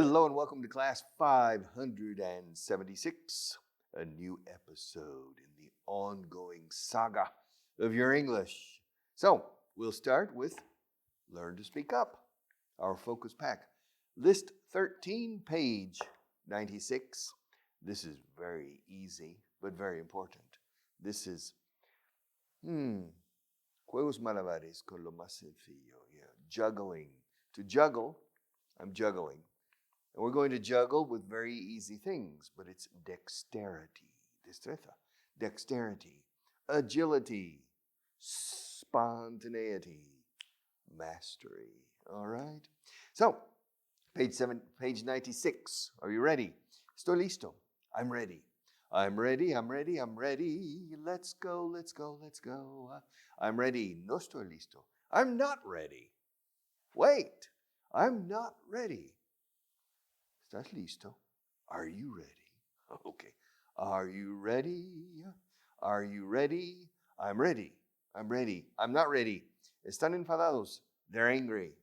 Hello and welcome to class 576, a new episode in the ongoing saga of your English. So, we'll start with Learn to Speak Up, our focus pack. List 13, page 96. This is very easy, but very important. This is, juegos malabares con lo más sencillo. Yeah, juggling. To juggle, I'm juggling. And we're going to juggle with very easy things, but it's dexterity, destreza, dexterity, agility, spontaneity, mastery. All right? So, page 96. Are you ready? Estoy listo. I'm ready. I'm ready. Let's go. I'm ready. No estoy listo. I'm not ready. Wait. I'm not ready. ¿Estás listo? Are you ready? Okay. Are you ready? Are you ready? I'm ready. I'm ready. I'm not ready. Están enfadados. They're angry.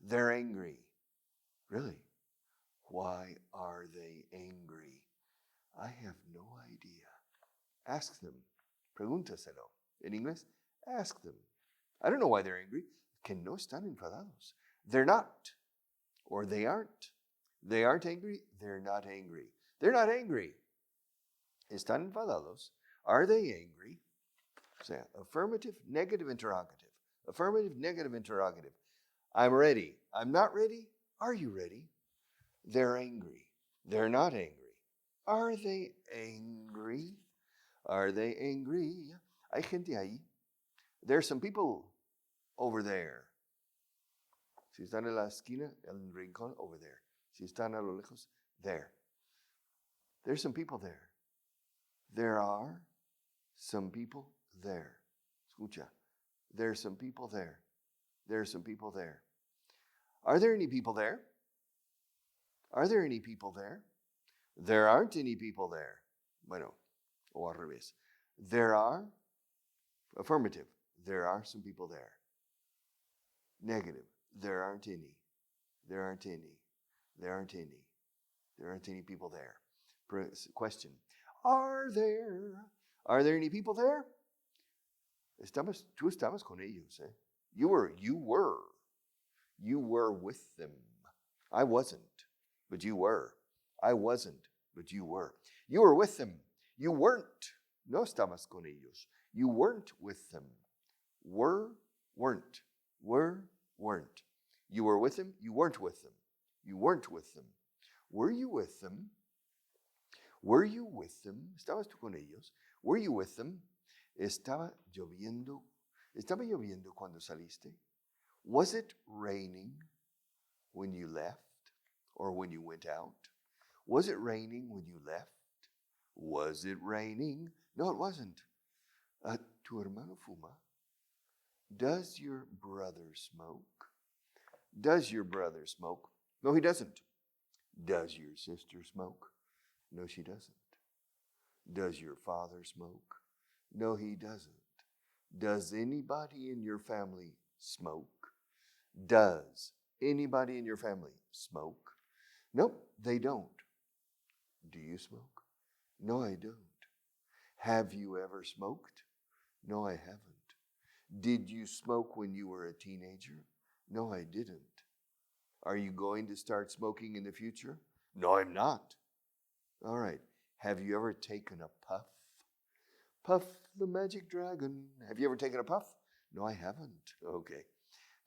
They're angry. Really? Why are they angry? I have no idea. Ask them. Pregúntaselo. In English, ask them. I don't know why they're angry. Que no están enfadados. They're not. Or they aren't. They aren't angry. They're not angry. They're not angry. Están enfadados. Are they angry? Say affirmative, negative, interrogative. Affirmative, negative, interrogative. I'm ready. I'm not ready. Are you ready? They're angry. They're not angry. Are they angry? Are they angry? Hay gente ahí. There's some people over there. Si están en la esquina, el rincón, over there. Si están a lo lejos, there. There's some people there. There are some people there. Escucha. There's some people there. There's some people there. Are there any people there? Are there any people there? There aren't any people there. Bueno, o al revés. There are, affirmative, there are some people there. Negative, there aren't any. There aren't any. There aren't any. There aren't any people there. Question. Are there any people there? Tú estabas con ellos, eh? You were with them. I wasn't, but you were. I wasn't, but you were. You were with them. You weren't. No estabas con ellos. You weren't with them. Were, weren't. Were, weren't. You were with them. You weren't with them. You weren't with them. Were you with them? Were you with them? ¿Estabas tú con ellos? Were you with them? ¿Estaba lloviendo cuando saliste? Was it raining when you left or when you went out? Was it raining when you left? Was it raining? No, it wasn't. Tu hermano fuma. Does your brother smoke? Does your brother smoke? No, he doesn't. Does your sister smoke? No, she doesn't. Does your father smoke? No, he doesn't. Does anybody in your family smoke? Does anybody in your family smoke? Nope, they don't. Do you smoke? No, I don't. Have you ever smoked? No, I haven't. Did you smoke when you were a teenager? No, I didn't. Are you going to start smoking in the future? No, I'm not. All right. Have you ever taken a puff? Puff the magic dragon. Have you ever taken a puff? No, I haven't. Okay.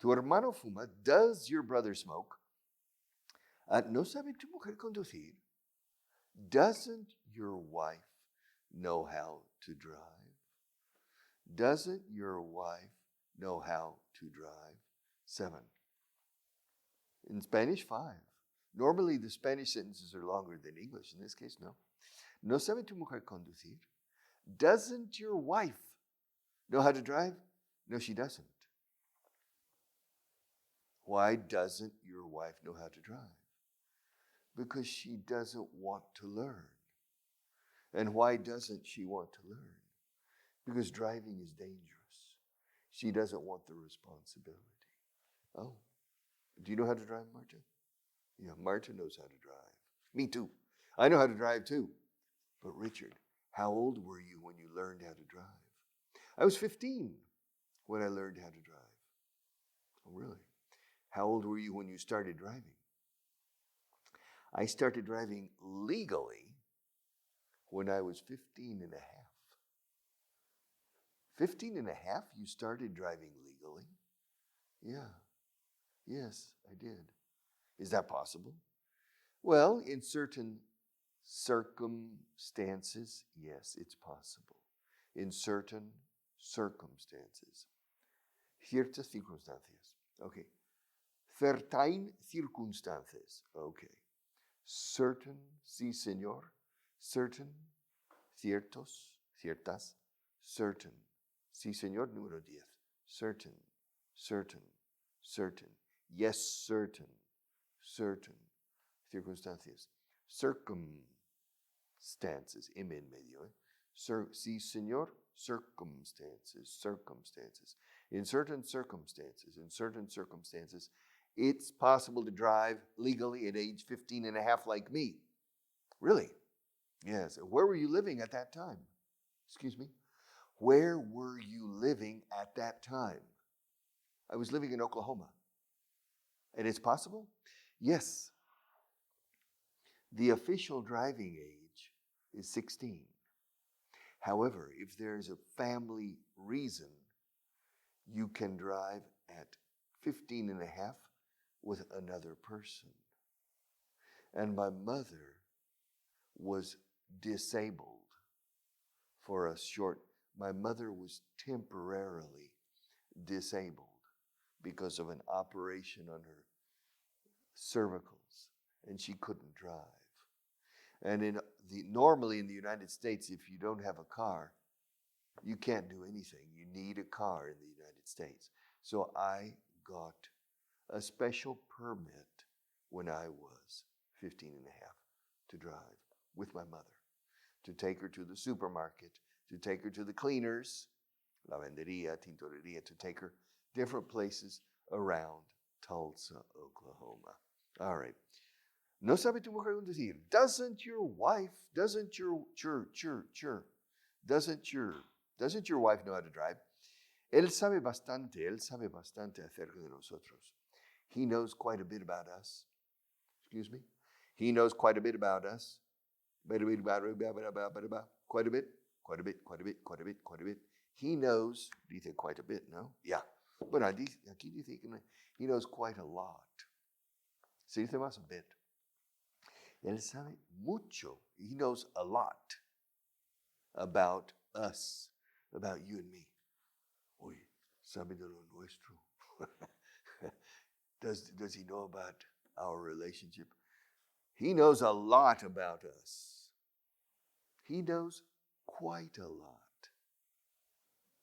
Tu hermano fuma. Does your brother smoke? ¿No sabe tu mujer conducir? Doesn't your wife know how to drive? Doesn't your wife know how to drive? 7. In Spanish, 5. Normally, the Spanish sentences are longer than English. In this case, no. ¿No sabe tu mujer conducir? Doesn't your wife know how to drive? No, she doesn't. Why doesn't your wife know how to drive? Because she doesn't want to learn. And why doesn't she want to learn? Because driving is dangerous. She doesn't want the responsibility. Oh. Do you know how to drive, Marta? Yeah, Marta knows how to drive. Me too. I know how to drive too. But Richard, how old were you when you learned how to drive? I was 15 when I learned how to drive. Oh, really? How old were you when you started driving? I started driving legally when I was 15 and a half. 15 and a half, you started driving legally? Yeah. Yes, I did. Is that possible? Well, in certain circumstances, yes, it's possible. In certain circumstances. Ciertas circunstancias. Okay. Certain circunstances. Okay. Certain, sí, señor. Certain, ciertos, ciertas, certain. Sí, señor, número 10. Certain, certain, certain. Yes, certain, certain. Circunstancias. Circumstances. M en medio. Sí, señor, circumstances, circumstances. In certain circumstances, it's possible to drive legally at age 15 and a half like me. Really? Yes. Where were you living at that time? Excuse me? Where were you living at that time? I was living in Oklahoma. And it's possible? Yes. The official driving age is 16. However, if there's a family reason, you can drive at 15 and a half with another person. And my mother was disabled for a short. My mother was temporarily disabled because of an operation on her cervicals, and she couldn't drive. And normally in the United States, if you don't have a car, you can't do anything. You need a car in the United States. So I got a special permit when I was 15 and a half to drive with my mother, to take her to the supermarket, to take her to the cleaners, lavanderia, tintoreria, to take her different places around Tulsa, Oklahoma. All right. No sabe tu mujer decir, doesn't your wife know how to drive? Él sabe bastante acerca de nosotros. He knows quite a bit about us. Excuse me? He knows quite a bit about us. Quite a bit. He knows, dice quite a bit, no? Yeah. Bueno, aquí dice que he knows quite a lot. Se dice más a bit. Él sabe mucho. He knows a lot about us, about you and me. Oye, sabe de lo nuestro. Does he know about our relationship? He knows a lot about us. He knows quite a lot.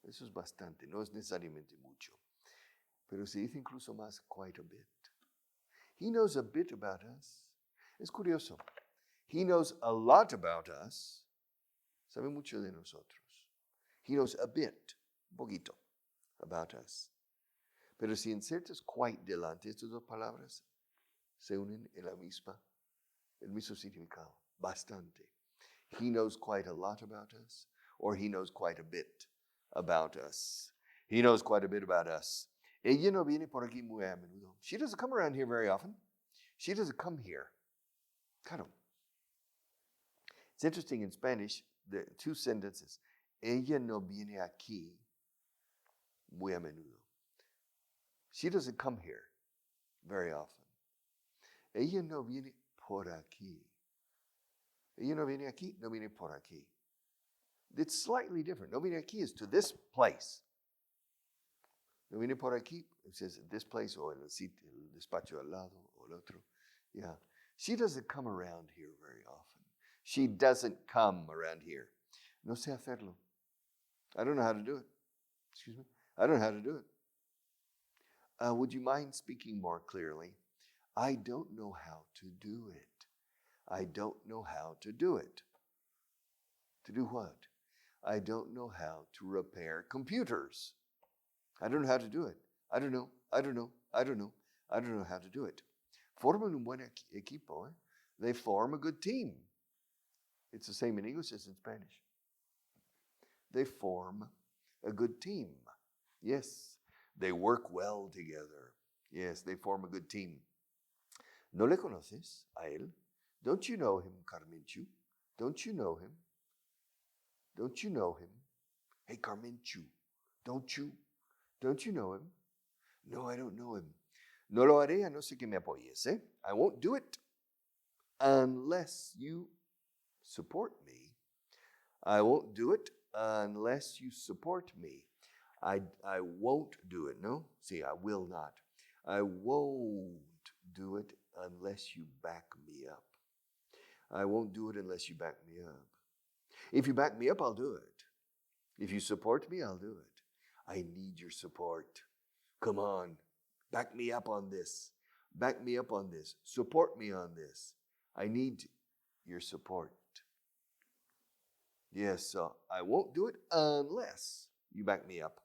Eso es bastante, no es necesariamente mucho. Pero se dice incluso más quite a bit. He knows a bit about us. Es curioso. He knows a lot about us. Sabe mucho de nosotros. He knows a bit, un poquito, about us. Pero si insertas quite delante, estas dos palabras se unen en el mismo significado. Bastante. He knows quite a lot about us, or he knows quite a bit about us. He knows quite a bit about us. Ella no viene por aquí muy a menudo. She doesn't come around here very often. She doesn't come here. Claro. It's interesting in Spanish, the two sentences. Ella no viene aquí muy a menudo. She doesn't come here very often. Ella no viene por aquí. Ella no viene aquí, no viene por aquí. It's slightly different. No viene aquí is to this place. No viene por aquí, it says this place o en el sitio, el despacho al lado o el otro. Yeah. She doesn't come around here very often. She doesn't come around here. No sé hacerlo. I don't know how to do it. Excuse me. I don't know how to do it. Would you mind speaking more clearly? I don't know how to do it. I don't know how to do it. To do what? I don't know how to repair computers. I don't know how to do it. I don't know how to do it. Forman un buen equipo. They form a good team. It's the same in English as in Spanish. They form a good team. Yes. They work well together. Yes, they form a good team. ¿No le conoces a él? Don't you know him, Carmenchu? Don't you know him? Don't you know him? Hey, Carmenchu, don't you know him? No, I don't know him. No lo haré a no ser que me apoyes, eh? I won't do it unless you support me. I won't do it unless you support me. I won't do it, no? See, I will not. I won't do it unless you back me up. I won't do it unless you back me up. If you back me up, I'll do it. If you support me, I'll do it. I need your support. Come on, back me up on this. Back me up on this. Support me on this. I need your support. Yes, so I won't do it unless you back me up.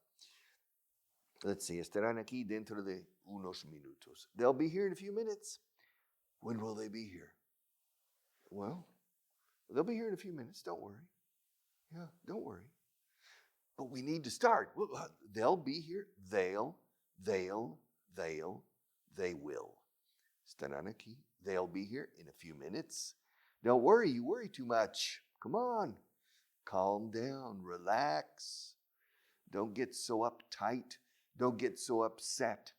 Let's see, estarán aquí dentro de unos minutos. They'll be here in a few minutes. When will they be here? Well, they'll be here in a few minutes. Don't worry. Yeah, don't worry. But we need to start. They'll be here. They will. Estarán aquí. They'll be here in a few minutes. Don't worry. You worry too much. Come on. Calm down. Relax. Don't get so uptight. Don't get so upset.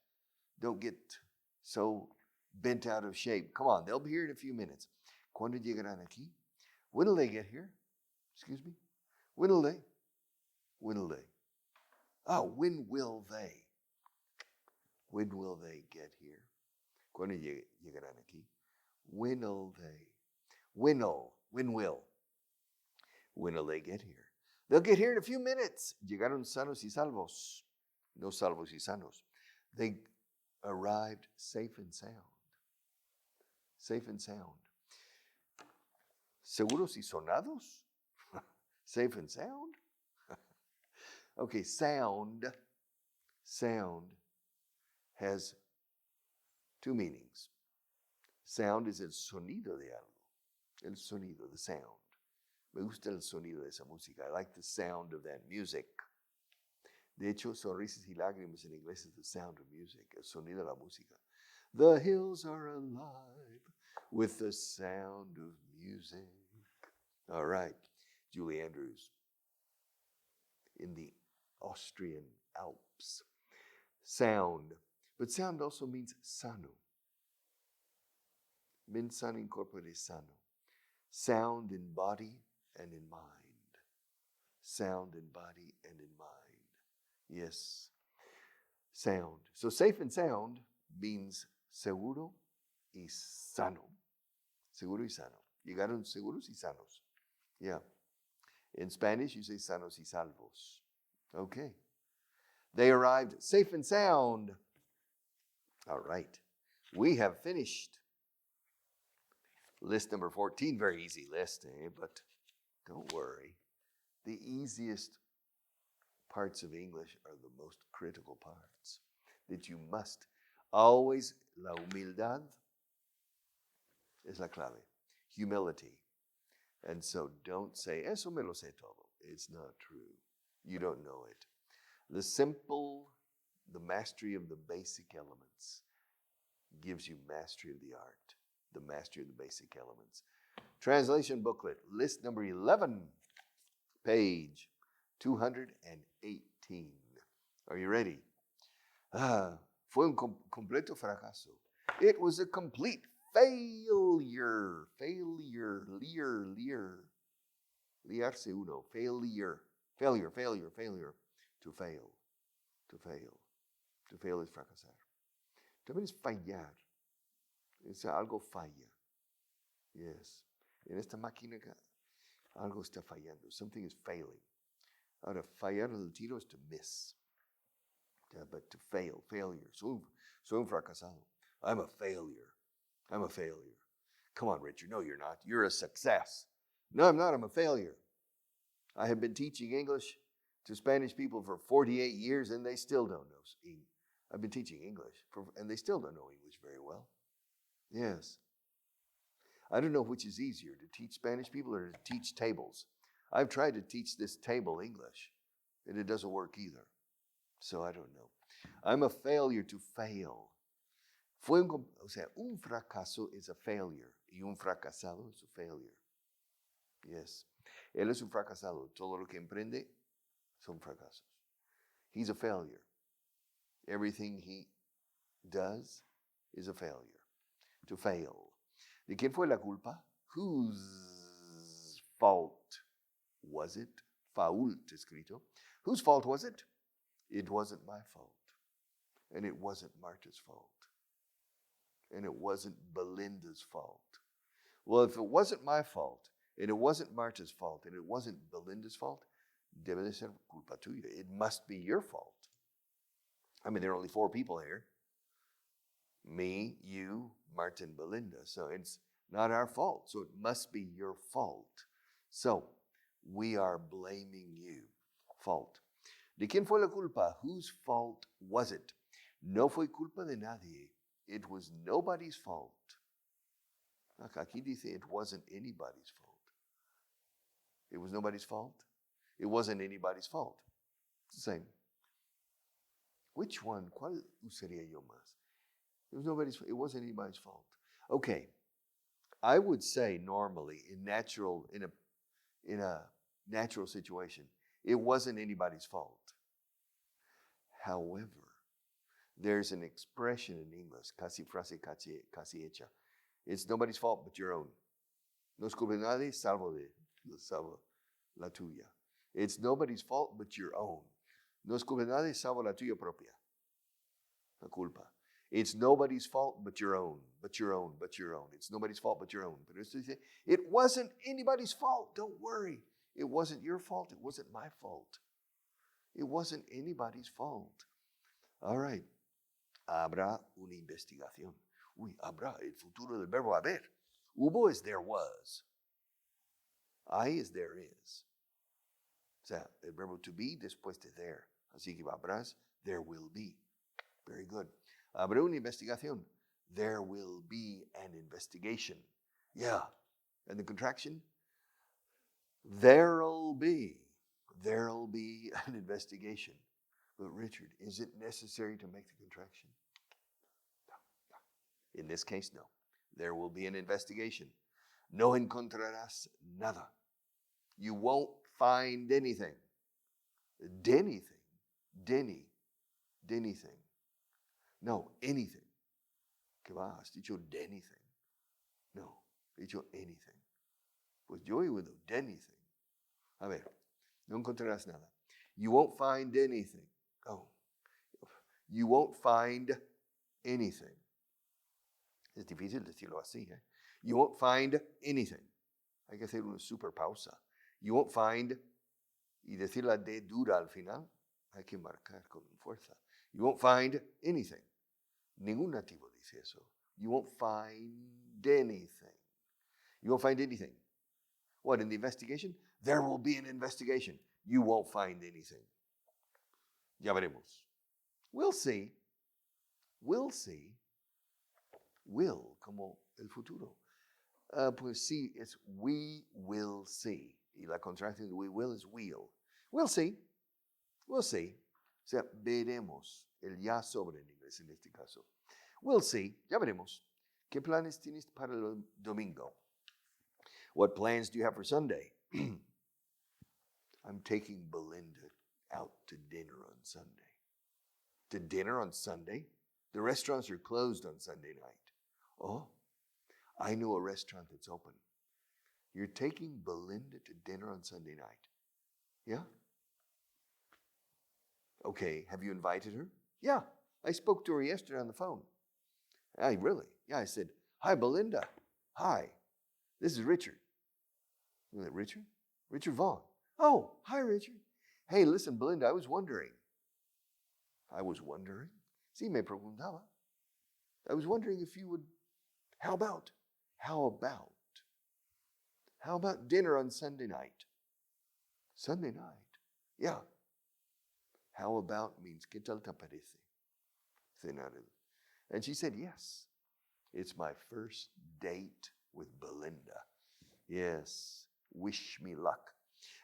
Don't get so bent out of shape. Come on. They'll be here in a few minutes. ¿Cuándo llegarán aquí? When will they get here? Excuse me? When will they? When will they? Oh, when will they? When will they get here? ¿Cuándo llegarán aquí? When will they? When will? When will they get here? They'll get here in a few minutes. Llegaron sanos y salvos. No salvos y sanos. They arrived safe and sound. Safe and sound. ¿Seguros y sonados? Safe and sound? Okay, sound has two meanings. Sound is el sonido de algo. El sonido, the sound. Me gusta el sonido de esa música. I like the sound of that music. De hecho, sonrisas y lágrimas en inglés is the sound of music, el sonido de la música. The hills are alive with the sound of music. All right, Julie Andrews in the Austrian Alps. Sound, but sound also means sano. Men sano in corpore sano. Sound in body and in mind. Sound in body and in mind. Yes, sound. So safe and sound means seguro y sano. Seguro y sano. Llegaron seguros y sanos. Yeah. In Spanish, you say sanos y salvos. Okay. They arrived safe and sound. All right. We have finished list number 14. Very easy list, but don't worry. The easiest parts of English are the most critical parts that you must always, la humildad es la clave. Humility. And so don't say, eso me lo sé todo. It's not true. You don't know it. The mastery of the basic elements gives you mastery of the art. The mastery of the basic elements. Translation booklet, list number 11, page 218. Are you ready? Fue un completo fracaso. It was a complete failure. Liarse uno. Failure. To fail. To fail es fracasar. También es fallar. Es algo falla. Yes. En esta máquina algo está fallando. Something is failing. Ahora, fallar el tiro is to miss. But to fail, failure. Soy un fracasado. I'm a failure. Come on, Richard. No, you're not. You're a success. No, I'm not. I'm a failure. I have been teaching English to Spanish people for 48 years, and they still don't know. I've been teaching English, and they still don't know English very well. Yes. I don't know which is easier, to teach Spanish people or to teach tables. I've tried to teach this table English, and it doesn't work either. So I don't know. I'm a failure to fail. Un fracaso is a failure, y un fracasado is a failure. Yes. Él es un fracasado. Todo lo que emprende son fracasos. He's a failure. Everything he does is a failure. To fail. ¿De quién fue la culpa? Whose fault was it? Fault escrito. Whose fault was it? It wasn't my fault. And it wasn't Marta's fault. And it wasn't Belinda's fault. Well, if it wasn't my fault, and it wasn't Marta's fault, and it wasn't Belinda's fault, debe de ser culpa tuya. It must be your fault. I mean, there are only 4 people here. Me, you, Marta, and Belinda. So it's not our fault. So it must be your fault. So we are blaming you. Fault. ¿De quién fue la culpa? Whose fault was it? No fue culpa de nadie. It was nobody's fault. Aquí dice it wasn't anybody's fault. It was nobody's fault. It wasn't anybody's fault. It's the same. Which one? ¿Cuál usaría yo más? It wasn't anybody's fault. Okay. I would say normally in a natural situation, it wasn't anybody's fault. However, there's an expression in English, casi frase casi hecha. It's nobody's fault but your own. No es culpa de nadie salvo la tuya. It's nobody's fault but your own. No es culpa de nadie salvo la tuya propia. La culpa. It's nobody's fault but your own, but your own, but your own. It's nobody's fault but your own. Pero esto dice, it wasn't anybody's fault. Don't worry. It wasn't your fault. It wasn't my fault. It wasn't anybody's fault. All right. Habrá una investigación. Uy, habrá, el futuro del verbo haber. Hubo is there was. Hay is there is. O sea, el verbo to be después de there. Así que habrás, there will be. Very good. Habrá una investigación. There will be an investigation. Yeah. And the contraction? There'll be an investigation. But Richard, is it necessary to make the contraction? No. In this case, no. There will be an investigation. No encontrarás nada. You won't find anything. Anything. Anything. No, anything. ¿Qué va? ¿Has dicho anything? No, he dicho anything. Pues yo he oído anything. A ver, no encontrarás nada. You won't find anything. Oh, you won't find anything. Es difícil decirlo así, ¿eh? You won't find anything. Hay que hacer una super pausa. You won't find, y decir la D dura al final, hay que marcar con fuerza. You won't find anything. Ningún nativo dice eso. You won't find anything. You won't find anything. What, in the investigation? There will be an investigation. You won't find anything. Ya veremos. We'll see. We'll see. Will, como el futuro. Pues sí, es we will see. Y la contracción de we will is we'll. We'll see. We'll see. O sea, veremos. El ya sobre en inglés en este caso. We'll see. Ya veremos. ¿Qué planes tienes para el domingo? What plans do you have for Sunday? I'm taking Belinda out to dinner on Sunday. To dinner on Sunday? The restaurants are closed on Sunday night. Oh, I know a restaurant that's open. You're taking Belinda to dinner on Sunday night. Yeah? Okay, have you invited her? Yeah, I spoke to her yesterday on the phone. Hey, really? Yeah, I said, hi, Belinda. Hi, this is Richard. Is it Richard? Richard Vaughan. Oh, hi, Richard. Hey, listen, Belinda, I was wondering. Sí, me preguntaba. I was wondering if you would, how about dinner on Sunday night? Sunday night? Yeah. How about means, ¿qué tal te parece? Cenar. And she said, yes. It's my first date with Belinda. Yes, wish me luck.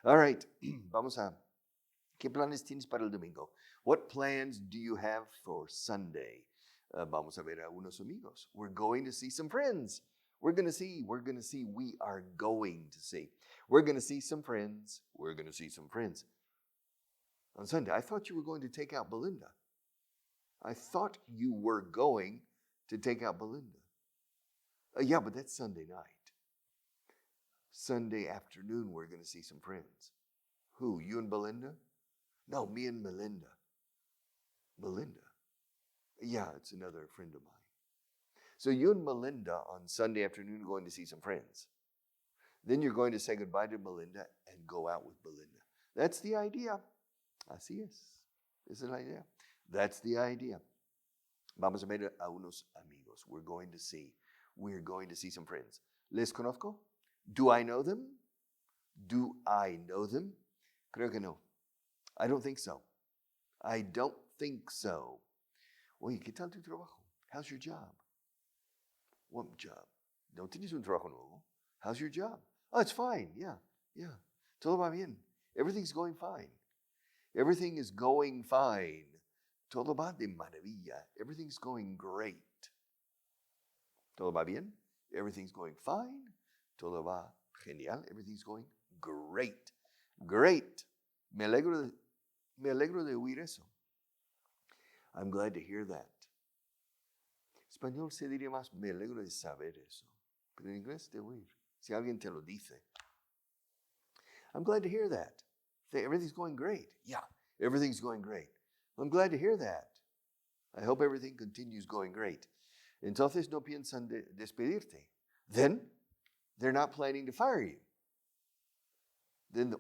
All right, vamos a... ¿Qué planes tienes para el domingo? What plans do you have for Sunday? Vamos a ver a unos amigos. We're going to see some friends. We're going to see. We are going to see. We're going to see some friends. We're going to see some friends. On Sunday, I thought you were going to take out Belinda. I thought you were going to take out Belinda. Yeah, but that's Sunday night. Sunday afternoon, we're going to see some friends. Who, you and Belinda? No, me and Melinda. Melinda? Yeah, it's another friend of mine. So you and Melinda on Sunday afternoon are going to see some friends. Then you're going to say goodbye to Melinda and go out with Belinda. That's the idea. Así es. Esa es la idea. That's the idea. Vamos a ver a unos amigos. We're going to see some friends. ¿Les conozco? Do I know them? Do I know them? Creo que no. I don't think so. I don't think so. Oye, ¿qué tal tu trabajo? How's your job? What job? ¿No tienes un trabajo nuevo? How's your job? Oh, it's fine. Yeah. Todo va bien. Everything's going fine. Everything is going fine. Todo va de maravilla. Everything's going great. Todo va bien. Everything's going fine. Todo va genial. Everything's going great. Great. Me alegro de oír eso. I'm glad to hear that. Español se diría más, me alegro de saber eso. Pero en inglés de oír. Si alguien te lo dice. I'm glad to hear that. Say, everything's going great. Yeah, everything's going great. I'm glad to hear that. I hope everything continues going great. Entonces no piensan despedirte. Then they're not planning to fire you. Then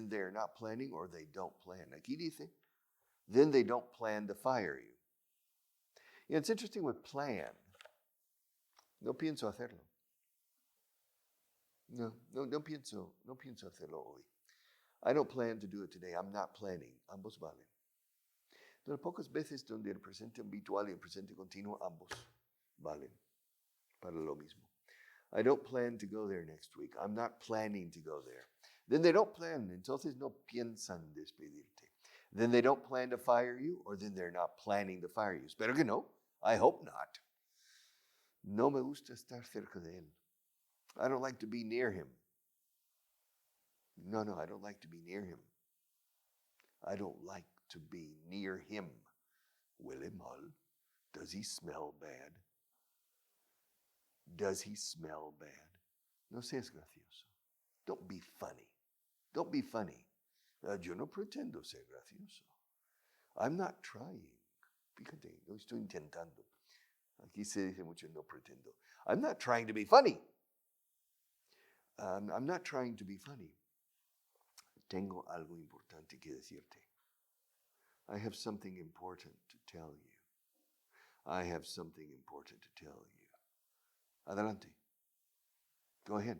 they're not planning or they don't plan. Aquí dice, then they don't plan to fire you. You know, it's interesting with plan. No pienso hacerlo. No pienso hacerlo hoy. I don't plan to do it today. I'm not planning. Ambos valen. Pero pocas veces donde el presente habitual y el presente continuo, ambos valen para lo mismo. I don't plan to go there next week. I'm not planning to go there. Then they don't plan. Entonces no piensan despedirte. Then they don't plan to fire you, or then they're not planning to fire you. Espero que no. I hope not. No me gusta estar cerca de él. I don't like to be near him. No, I don't like to be near him. I don't like to be near him. Huele mal. Does he smell bad? Does he smell bad? No seas gracioso. Don't be funny. Don't be funny. Yo no pretendo ser gracioso. I'm not trying. Fíjate, no estoy intentando. Aquí se dice mucho no pretendo. I'm not trying to be funny. I'm not trying to be funny. Tengo algo importante que decirte. I have something important to tell you. I have something important to tell you. Adelante. Go ahead.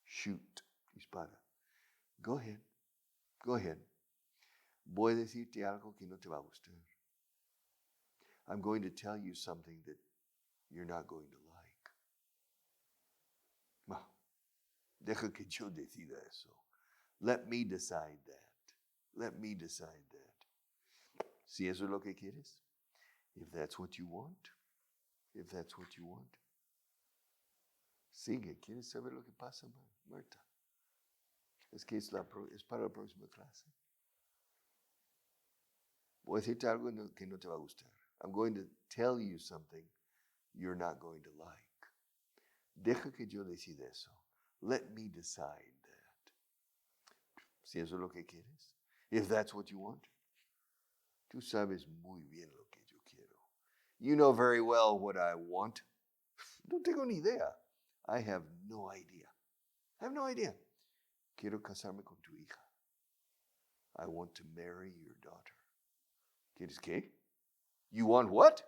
Shoot. Dispara. Go ahead. Go ahead. Voy a decirte algo que no te va a gustar. I'm going to tell you something that you're not going to like. Well, deja que yo decida eso. Let me decide that. Let me decide that. Si eso es lo que quieres, if that's what you want, if that's what you want. Sigue, ¿quieres saber lo que pasa, Marta? Es que es para la próxima clase. Voy a decirte algo que no te va a gustar. I'm going to tell you something you're not going to like. Deja que yo decida eso. Let me decide that. Si eso es lo que quieres. If that's what you want. Tú sabes muy bien lo que yo quiero. You know very well what I want. No tengo ni idea. I have no idea. I have no idea. Quiero casarme con tu hija. I want to marry your daughter. ¿Quieres qué? You want what?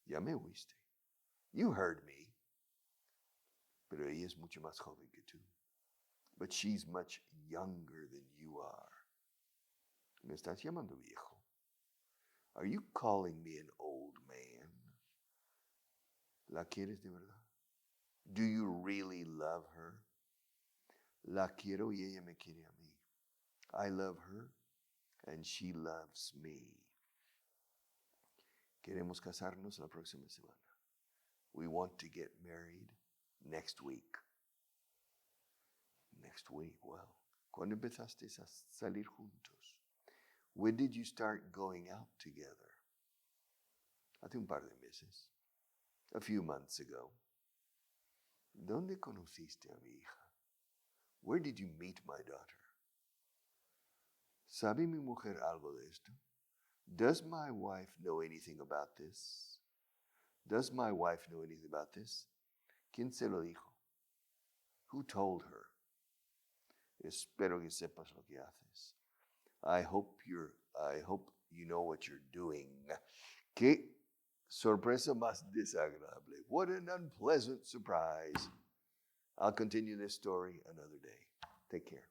Ya me oíste. You heard me. Pero ella es mucho más joven que tú. But she's much younger than you are. ¿Me estás llamando viejo? Are you calling me an old man? ¿La quieres de verdad? Do you really love her? La quiero y ella me quiere a mí. I love her and she loves me. Queremos casarnos la próxima semana. We want to get married next week. Next week, well. ¿Cuándo empezaste a salir juntos? When did you start going out together? Hace un par de meses. A few months ago. ¿Dónde conociste a mi hija? Where did you meet my daughter? ¿Sabe mi mujer algo de esto? Does my wife know anything about this? Does my wife know anything about this? ¿Quién se lo dijo? Who told her? Espero que sepas lo que haces. I hope you know what you're doing. Qué sorpresa más desagradable. What an unpleasant surprise. I'll continue this story another day. Take care.